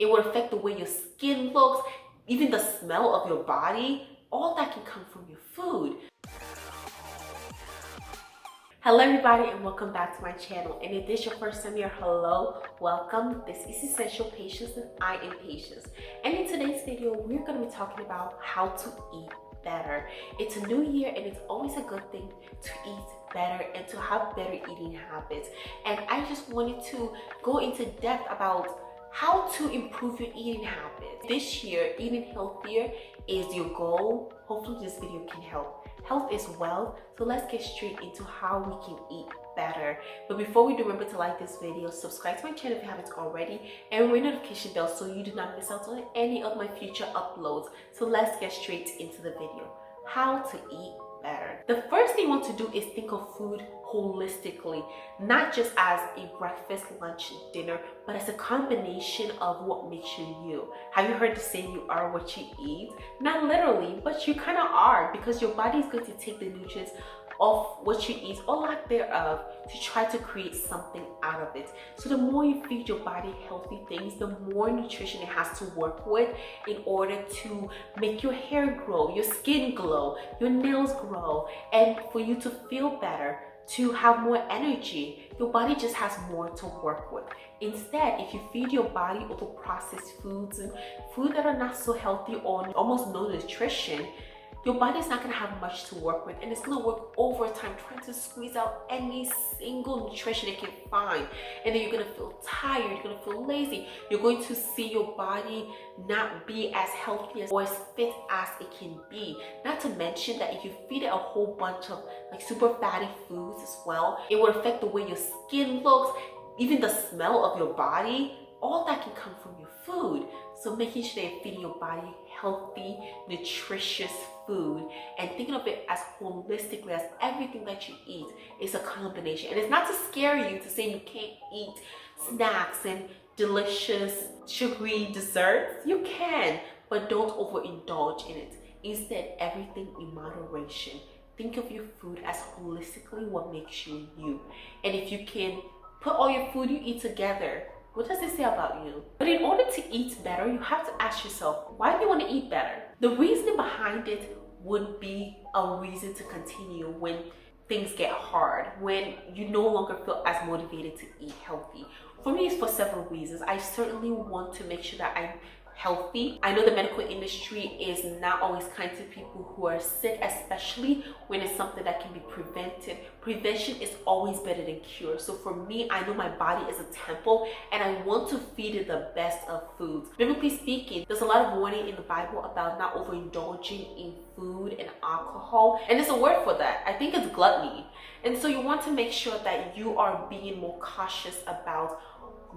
It will affect the way your skin looks, even the smell of your body. All that can come from your food. Hello everybody and welcome back to my channel. And if this is your first time here, hello, welcome. This is Essential Patience and I am Patience. And in today's video, we're going to be talking about how to eat better. It's a new year and it's always a good thing to eat better and to have better eating habits. And I just wanted to go into depth about how to improve your eating habits. This year, eating healthier is your goal. Hopefully this video can help. Health is wealth, so let's get straight into how we can eat better. But before we do, remember to like this video, subscribe to my channel if you haven't already, and ring the notification bell so you do not miss out on any of my future uploads. So let's get straight into the video. How to eat better. The first thing you want to do is think of food holistically, not just as a breakfast, lunch, dinner, but as a combination of what makes you you. Have you heard the saying, you are what you eat? Not literally, but you kind of are, because your body is going to take the nutrients of what you eat or lack thereof to try to create something out of it. So the more you feed your body healthy things, the more nutrition it has to work with in order to make your hair grow, your skin glow, your nails grow, and for you to feel better, to have more energy. Your body just has more to work with. Instead, if you feed your body over processed foods and food that are not so healthy or almost no nutrition, your body's not going to have much to work with, and it's going to work overtime trying to squeeze out any single nutrition it can find. And then you're going to feel tired, you're going to feel lazy, you're going to see your body not be as healthy or as fit as it can be. Not to mention that if you feed it a whole bunch of like super fatty foods as well, it will affect the way your skin looks, even the smell of your body. All that can come from your food. So making sure that you're feeding your body healthy, nutritious food, and thinking of it as holistically as everything that you eat is a combination. And it's not to scare you to say you can't eat snacks and delicious sugary desserts. You can, but don't overindulge in it. Instead, everything in moderation. Think of your food as holistically what makes you you. And if you can put all your food you eat together, what does it say about you? But in order to eat better, you have to ask yourself, why do you want to eat better? The reason behind it would be a reason to continue when things get hard, when you no longer feel as motivated to eat healthy. For me, it's for several reasons. I certainly want to make sure that I'm healthy. I know the medical industry is not always kind to people who are sick, especially when it's something that can be prevented. Prevention is always better than cure. So for me, I know my body is a temple and I want to feed it the best of foods. Biblically speaking, there's a lot of warning in the Bible about not overindulging in food and alcohol. And there's a word for that. I think it's gluttony. And so you want to make sure that you are being more cautious about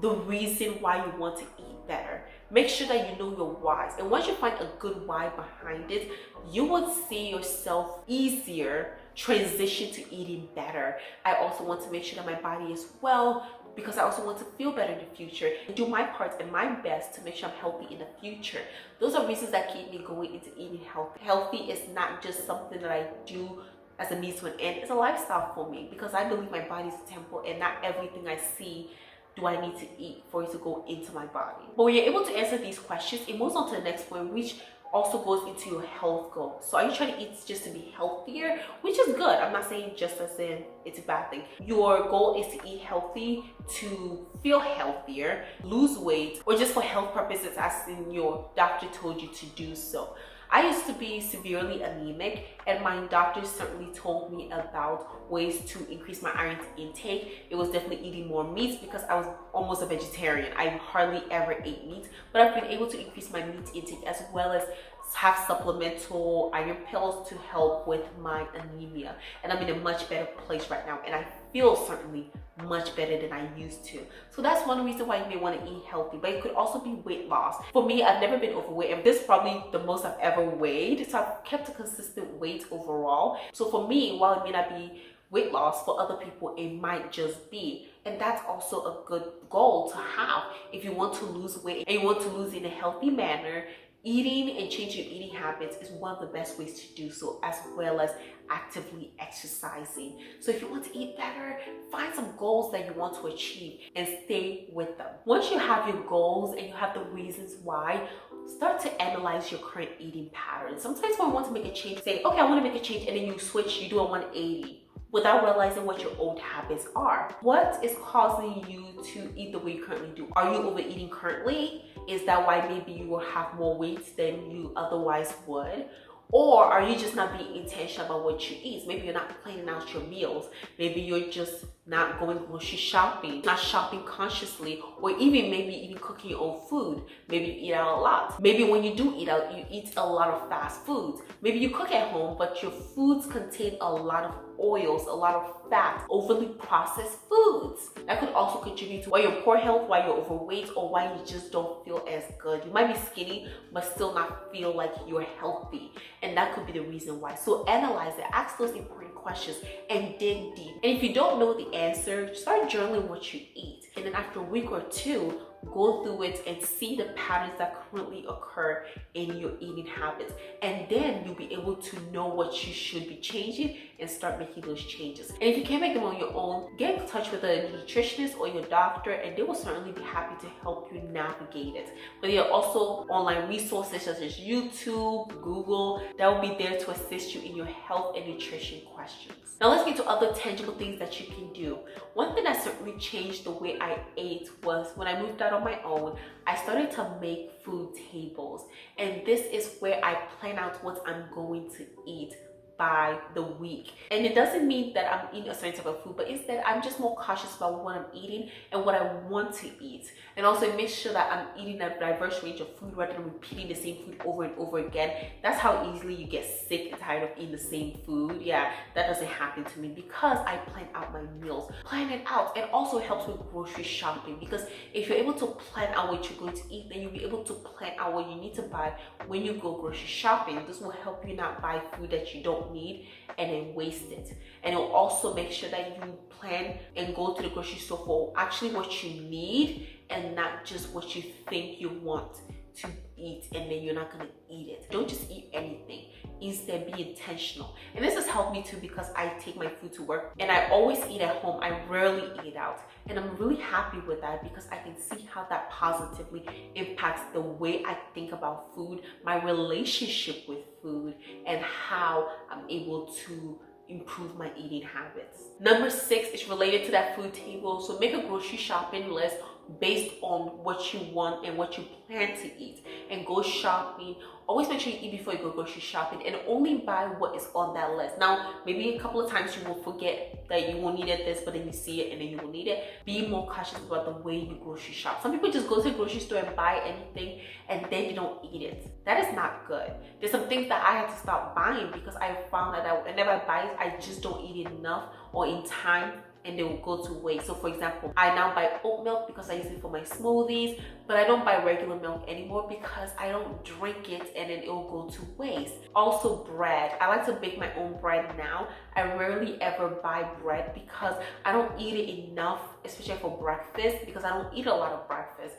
the reason why you want to eat better. Make sure that you know your whys. And once you find a good why behind it, you will see yourself easier transition to eating better. I also want to make sure that my body is well, because I also want to feel better in the future and do my part and my best to make sure I'm healthy in the future. Those are reasons that keep me going into eating healthy. Healthy is not just something that I do as a means to an end. It's a lifestyle for me, because I believe my body is a temple and not everything I see do I need to eat for it to go into my body. But when you're able to answer these questions, it moves on to the next point, which also goes into your health goal. So are you trying to eat just to be healthier? Which is good. I'm not saying just as in it's a bad thing. Your goal is to eat healthy, to feel healthier, lose weight, or just for health purposes as in your doctor told you to do so. I used to be severely anemic, and my doctor certainly told me about ways to increase my iron intake. It was definitely eating more meats, because I was almost a vegetarian. I hardly ever ate meat, but I've been able to increase my meat intake as well as have supplemental iron pills to help with my anemia. And I'm in a much better place right now, and I feel certainly much better than I used to. So that's one reason why you may want to eat healthy. But it could also be weight loss. For me, I've never been overweight, and this is probably the most I've ever weighed. So I've kept a consistent weight overall. So for me, while it may not be weight loss, for other people it might just be. And that's also a good goal to have. If you want to lose weight and you want to lose in a healthy manner, Eating and changing your eating habits is one of the best ways to do so, as well as actively exercising. So if you want to eat better, find some goals that you want to achieve and stay with them. Once you have your goals and you have the reasons why, start to analyze your current eating patterns. Sometimes when we want to make a change, say, okay, I want to make a change, and then you switch, you do a 180 without realizing what your old habits are. What is causing you to eat the way you currently do? Are you overeating currently? Is that why maybe you will have more weight than you otherwise would? Or are you just not being intentional about what you eat? Maybe you're not planning out your meals. Maybe you're just not going grocery shopping, not shopping consciously, or maybe even cooking your own food. Maybe you eat out a lot. Maybe when you do eat out, you eat a lot of fast foods. Maybe you cook at home, but your foods contain a lot of oils, a lot of fat, overly processed foods. That could also contribute to why you're poor health, why you're overweight, or why you just don't feel as good. You might be skinny, but still not feel like you're healthy. And that could be the reason why. So analyze it, ask those important questions, and dig deep. And if you don't know the answer, start journaling what you eat. And then after a week or two, go through it and see the patterns that currently occur in your eating habits. And then you'll be able to know what you should be changing and start making those changes. And if you can't make them on your own, get in touch with a nutritionist or your doctor, and they will certainly be happy to help you navigate it. But there are also online resources such as YouTube, Google, that will be there to assist you in your health and nutrition questions. Now let's get to other tangible things that you can do. One thing that certainly changed the way I ate was when I moved out on my own, I started to make food tables. And this is where I plan out what I'm going to eat by the week. And it doesn't mean that I'm eating a certain type of food, but instead I'm just more cautious about what I'm eating and what I want to eat. And also it makes sure that I'm eating a diverse range of food rather than repeating the same food over and over again. That's how easily you get sick and tired of eating the same food. Yeah, that doesn't happen to me because I plan out my meals. Plan it out. It also helps with grocery shopping, because if you're able to plan out what you're going to eat, then you'll be able to plan out what you need to buy when you go grocery shopping. This will help you not buy food that you don't need and then waste it. And it'll also make sure that you plan and go to the grocery store for actually what you need and not just what you think you want to eat, and then you're not going to eat it. Don't just eat anything. Instead, be intentional. And this has helped me too, because I take my food to work and I always eat at home. I rarely eat out. And I'm really happy with that because I can see how that positively impacts the way I think about food, my relationship with food, and how I'm able to improve my eating habits. Number 6 is related to that food table. So make a grocery shopping list based on what you want and what you plan to eat, and go shopping. Always make sure you eat before you go grocery shopping, and only buy what is on that list. Now, maybe a couple of times you will forget that you will need this, but then you see it and then you will need it. Be more cautious about the way you grocery shop. Some people just go to the grocery store and buy anything and then you don't eat it. That is not good. There's some things that I had to stop buying because I found that whenever I buy it, I just don't eat it enough or in time, and they will go to waste. So for example, I now buy oat milk because I use it for my smoothies, but I don't buy regular milk anymore because I don't drink it and then it will go to waste. Also bread. I like to bake my own bread now. I rarely ever buy bread because I don't eat it enough, especially for breakfast, because I don't eat a lot of breakfast,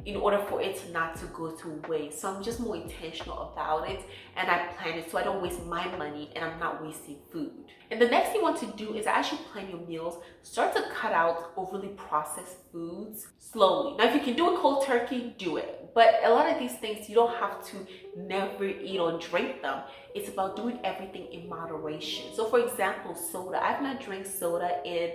in order for it not to go to waste. So I'm just more intentional about it, and I plan it so I don't waste my money and I'm not wasting food. And the next thing you want to do is actually plan your meals. Start to cut out overly processed foods slowly. Now, if you can do a cold turkey, do it. But a lot of these things, you don't have to never eat or drink them. It's about doing everything in moderation. So for example, soda. I've not drank soda in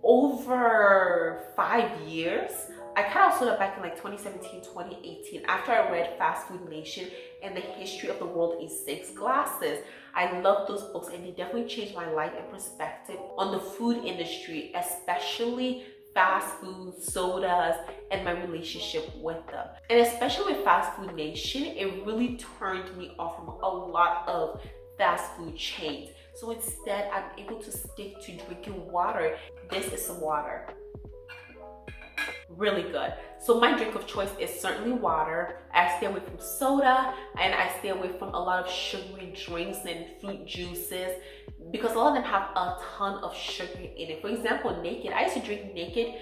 over 5 years. I cut out soda back in like 2017, 2018, after I read Fast Food Nation and the History of the World in 6 Glasses. I love those books, and they definitely changed my life and perspective on the food industry, especially fast food, sodas, and my relationship with them. And especially with Fast Food Nation, it really turned me off from a lot of fast food chains. So instead, I'm able to stick to drinking water. This is some water. Really good. So my drink of choice is certainly water. I stay away from soda, and I stay away from a lot of sugary drinks and fruit juices, because a lot of them have a ton of sugar in it. For example, Naked. I used to drink Naked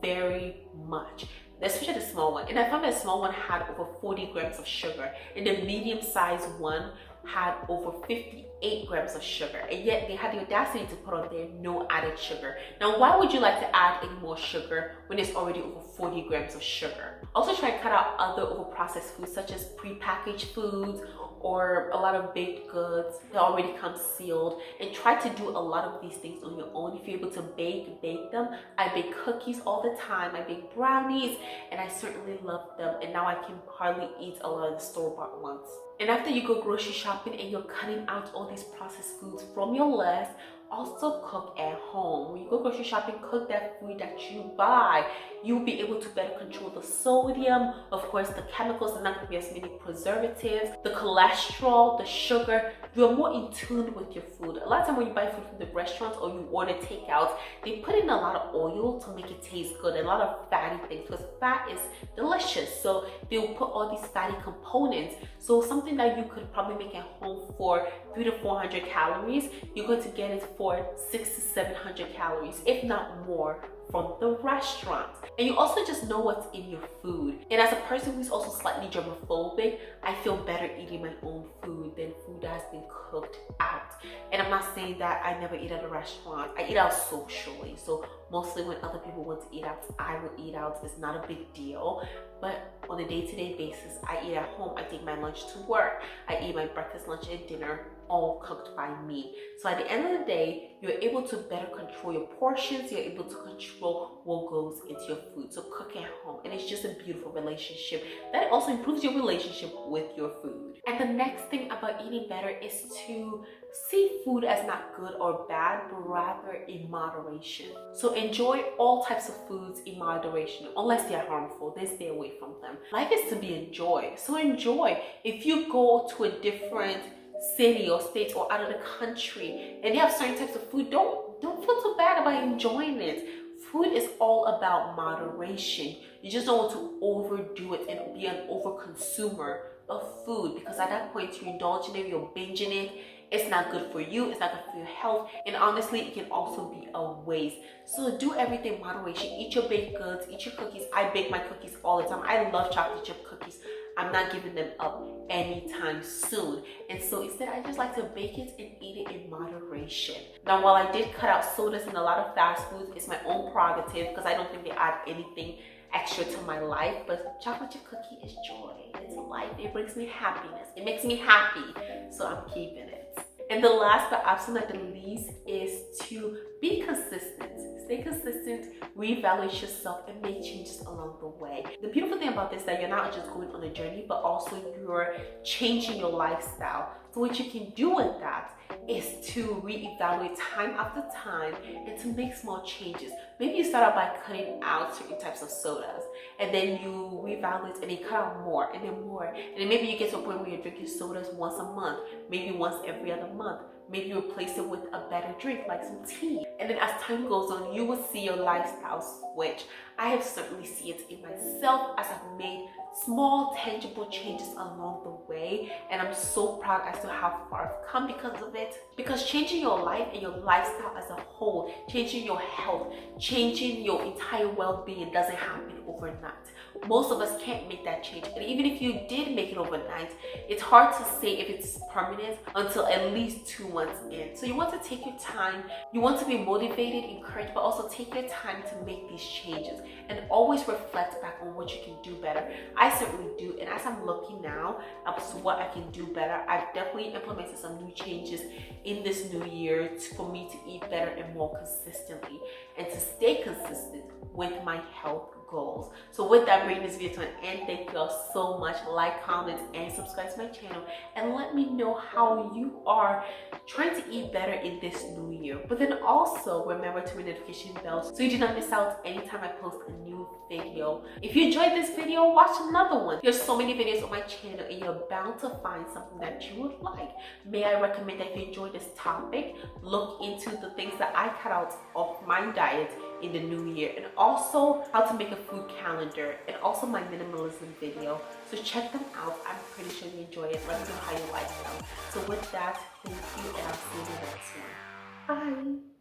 very much. especially the small one. And I found that the small one had over 40 grams of sugar, and the medium-sized one had over 58 grams of sugar, and yet they had the audacity to put on there no added sugar. Now, why would you like to add any more sugar when there's already over 40 grams of sugar? Also, try and cut out other overprocessed foods such as prepackaged foods or a lot of baked goods that already come sealed, and try to do a lot of these things on your own. If you're able to bake them. I bake cookies all the time, I bake brownies, and I certainly love them, and now I can hardly eat a lot of the store-bought ones. And after you go grocery shopping and you're cutting out all these processed foods from your list, also cook at home. When you go grocery shopping, cook that food that you buy. You'll be able to better control the sodium, of course the chemicals, there's not going to be as many preservatives, the cholesterol, the sugar. You're more in tune with your food. A lot of time when you buy food from the restaurants or you order takeout, they put in a lot of oil to make it taste good, a lot of fatty things, because fat is delicious. So they'll put all these fatty components. So something that you could probably make at home for 300 to 400 calories, you're going to get it for 600 to 700 calories, if not more, from the restaurant. And you also just know what's in your food. And as a person who's also slightly germophobic, I feel better eating my own food than food that has been cooked out. And I'm not saying that I never eat at a restaurant. I eat out socially. So mostly when other people want to eat out, I will eat out. It's not a big deal. But on a day-to-day basis, I eat at home. I take my lunch to work. I eat my breakfast, lunch, and dinner all cooked by me. So at the end of the day, you're able to better control your portions. You're able to control what goes into your food. So cook at home, and it's just a beautiful relationship that also improves your relationship with your food. And the next thing about eating better is to see food as not good or bad, but rather in moderation. So enjoy all types of foods in moderation, unless they're harmful, then stay away from them. Life is to be enjoyed, so enjoy. If you go to a different city or state or out of the country and they have certain types of food, don't feel too bad about enjoying it. Food is all about moderation. You just don't want to overdo it and be an overconsumer of food, because at that point you're indulging it, you're binging it. It's not good for you, it's not good for your health, and honestly it can also be a waste. So do everything in moderation. Eat your baked goods, eat your cookies. I bake my cookies all the time. I love chocolate chip cookies. I'm not giving them up anytime soon. And so instead, I just like to bake it and eat it in moderation. Now, while I did cut out sodas and a lot of fast foods, it's my own prerogative because I don't think they add anything extra to my life. But chocolate chip cookie is joy. It's life. It brings me happiness. It makes me happy. So I'm keeping it. And the last but absolutely not the least is to be consistent. Stay consistent, reevaluate yourself, and make changes along the way. The beautiful thing about this is that you're not just going on a journey, but also you're changing your lifestyle. So what you can do with that is to reevaluate time after time and to make small changes. Maybe you start out by cutting out certain types of sodas, and then you reevaluate and you cut out more and then more. And then maybe you get to a point where you're drinking sodas once a month, maybe once every other month. Maybe you replace it with a better drink like some tea. And then as time goes on, you will see your lifestyle switch. I have certainly seen it in myself as I've made small tangible changes along the way, and I'm so proud as to how far I've come because of it. Because changing your life and your lifestyle as a whole, changing your health, changing your entire well-being doesn't happen overnight. Most of us can't make that change, and even if you did make it overnight, it's hard to say if it's permanent until at least 2 months in. So you want to take your time, you want to be motivated, encouraged, but also take your time to make these changes and always reflect back on what you can do better. I certainly do, and as I'm looking now as to what I can do better, I've definitely implemented some new changes in this new year for me to eat better and more consistently and to stay consistent with my health goals. So with that, bring this video to an end. Thank you all so much. Like, comment, and subscribe to my channel, and let me know how you are trying to eat better in this new year. But then also remember to ring the notification bell so you do not miss out anytime I post a new video. If you enjoyed this video, watch another one. There's so many videos on my channel, and you're bound to find something that you would like. May I recommend that if you enjoyed this topic, look into the things that I cut out of my diet in the new year, and also how to make a food calendar, and also my minimalism video. So check them out. I'm pretty sure you enjoy it. Let me know how you like them. So with that, thank you, and I'll see you in the next one. Bye.